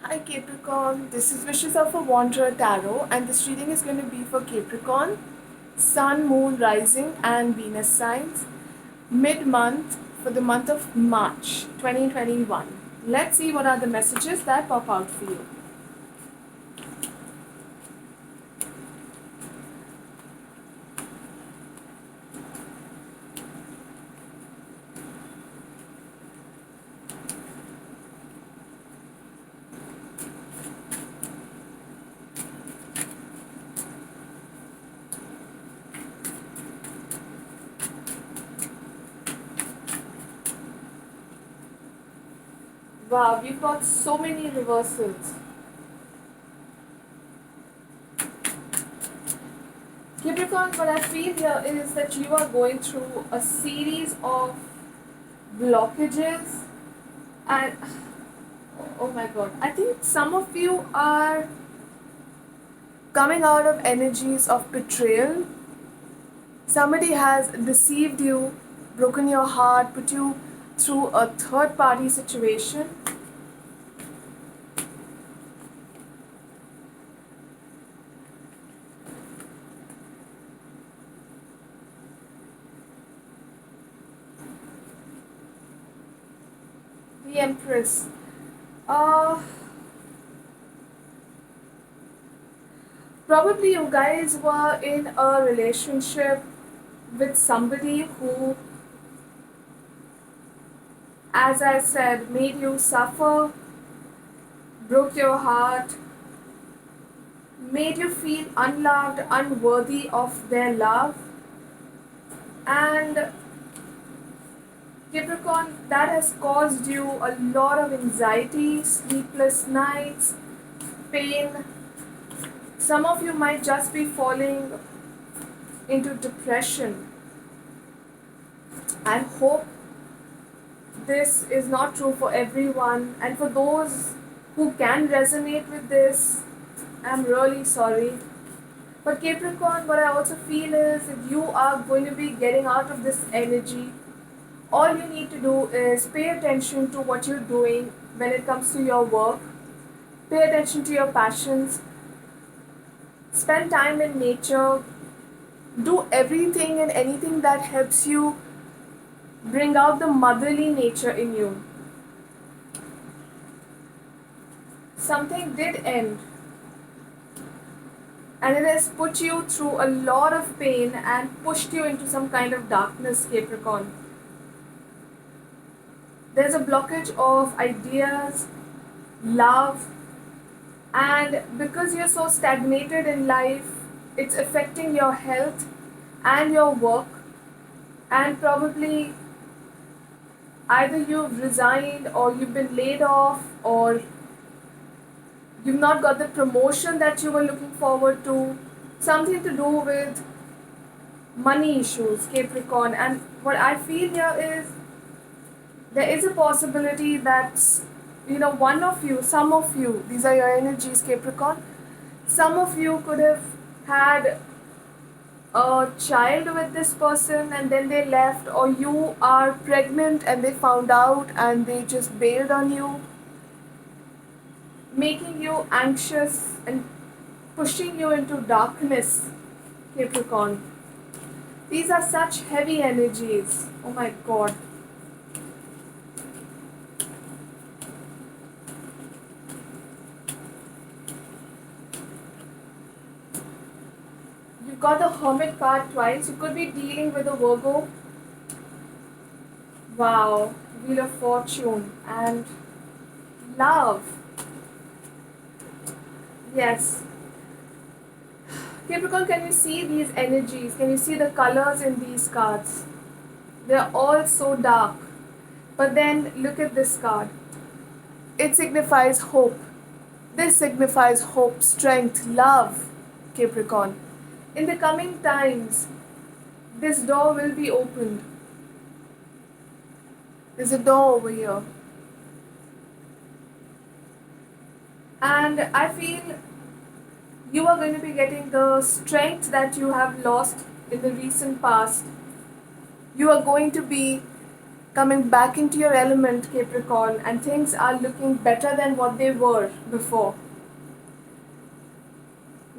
Hi Capricorn, this is Wishes of a Wanderer Tarot, and this reading is going to be for Capricorn, Sun, Moon, Rising, and Venus signs, mid month for the month of March 2021. Let's see what are the messages that pop out for you. Wow, we've got so many reversals. Capricorn, what I feel here is that you are going through a series of blockages and oh my god, I think some of you are coming out of energies of betrayal. Somebody has deceived you, broken your heart, put you through a third party situation. The Empress. Uh, Probably you guys were in a relationship with somebody who, as I said, made you suffer, broke your heart, made you feel unloved, unworthy of their love, and Capricorn, that has caused you a lot of anxiety, sleepless nights, pain. Some of you might just be falling into depression. I hope this is not true for everyone, and for those who can resonate with this, I'm really sorry. But Capricorn, what I also feel is if you are going to be getting out of this energy, all you need to do is pay attention to what you're doing when it comes to your work, pay attention to your passions, spend time in nature, do everything and anything that helps you bring out the motherly nature in you. Something did end, and it has put you through a lot of pain and pushed you into some kind of darkness, Capricorn. There's a blockage of ideas, love, and because you're so stagnated in life, it's affecting your health and your work, and probably either you've resigned or you've been laid off or you've not got the promotion that you were looking forward to. Something to do with money issues, Capricorn. And what I feel here is there is a possibility that, one of you, some of you, these are your energies, Capricorn, some of you could have had a child with this person and then they left, or you are pregnant and they found out and they just bailed on you, making you anxious and pushing you into darkness, Capricorn. These are such heavy energies. Oh my god. You got the Hermit card twice. You could be dealing with a Virgo. Wow. Wheel of Fortune and love. Yes. Capricorn, can you see these energies? Can you see the colors in these cards? They're all so dark. But then look at this card. It signifies hope. This signifies hope, strength, love, Capricorn. In the coming times, this door will be opened. There's a door over here. And I feel you are going to be getting the strength that you have lost in the recent past. You are going to be coming back into your element, Capricorn, and things are looking better than what they were before.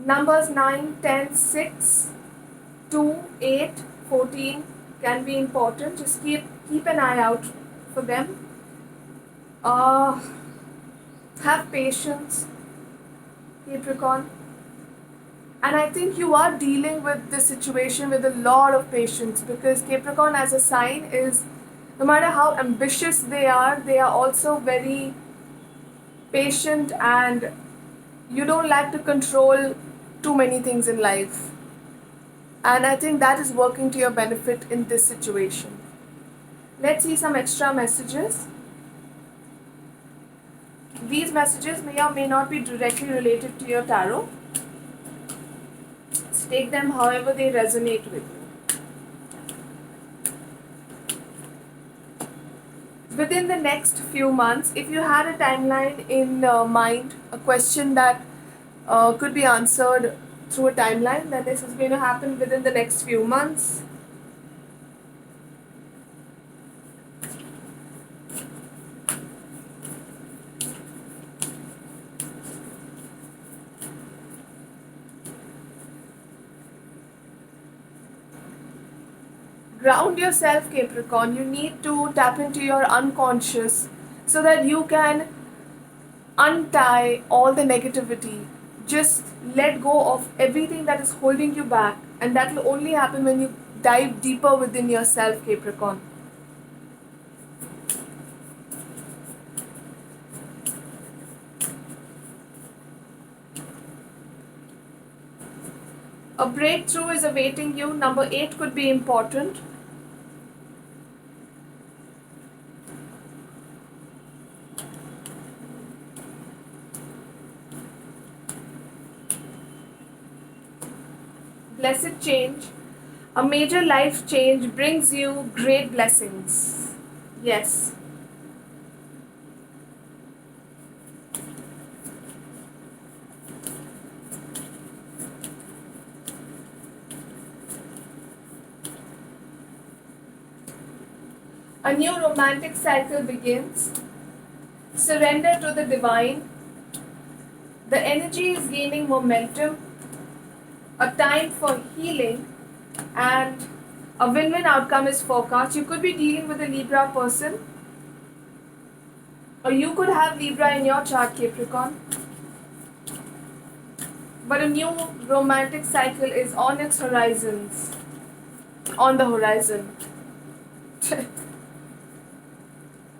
Numbers 9, 10, 6, 2, 8, 14 can be important. Just keep an eye out for them. Uh, have patience, Capricorn. And I think you are dealing with this situation with a lot of patience, because Capricorn as a sign is, no matter how ambitious they are also very patient, and you don't like to control too many things in life. And I think that is working to your benefit in this situation. Let's see some extra messages. These messages may or may not be directly related to your tarot. Take them however they resonate with you. Within the next few months, if you had a timeline in mind, a question that could be answered through a timeline, then this is going to happen within the next few months. Ground yourself, Capricorn. You need to tap into your unconscious so that you can untie all the negativity. Just let go of everything that is holding you back, and that will only happen when you dive deeper within yourself, Capricorn. A breakthrough is awaiting you. Number 8 could be important. Blessed change. A major life change brings you great blessings. Yes. A new romantic cycle begins. Surrender to the divine. The energy is gaining momentum. A time for healing, and a win-win outcome is forecast. You could be dealing with a Libra person, or you could have Libra in your chart, Capricorn. But a new romantic cycle is on its horizons. On the horizon.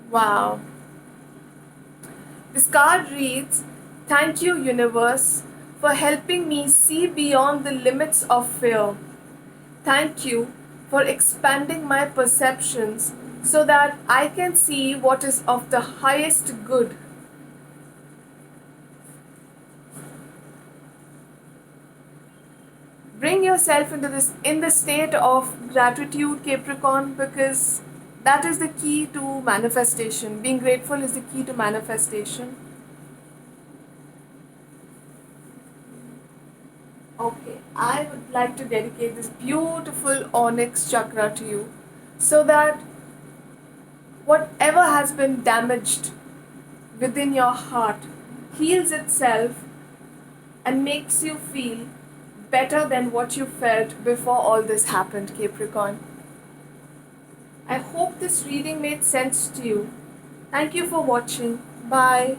Wow. This card reads, "Thank you, universe, for helping me see beyond the limits of fear. Thank you for expanding my perceptions so that I can see what is of the highest good." Bring yourself into this in the state of gratitude, Capricorn, because that is the key to manifestation. Being grateful is the key to manifestation. Okay, I would like to dedicate this beautiful onyx chakra to you so that whatever has been damaged within your heart heals itself and makes you feel better than what you felt before all this happened, Capricorn. I hope this reading made sense to you. Thank you for watching. Bye.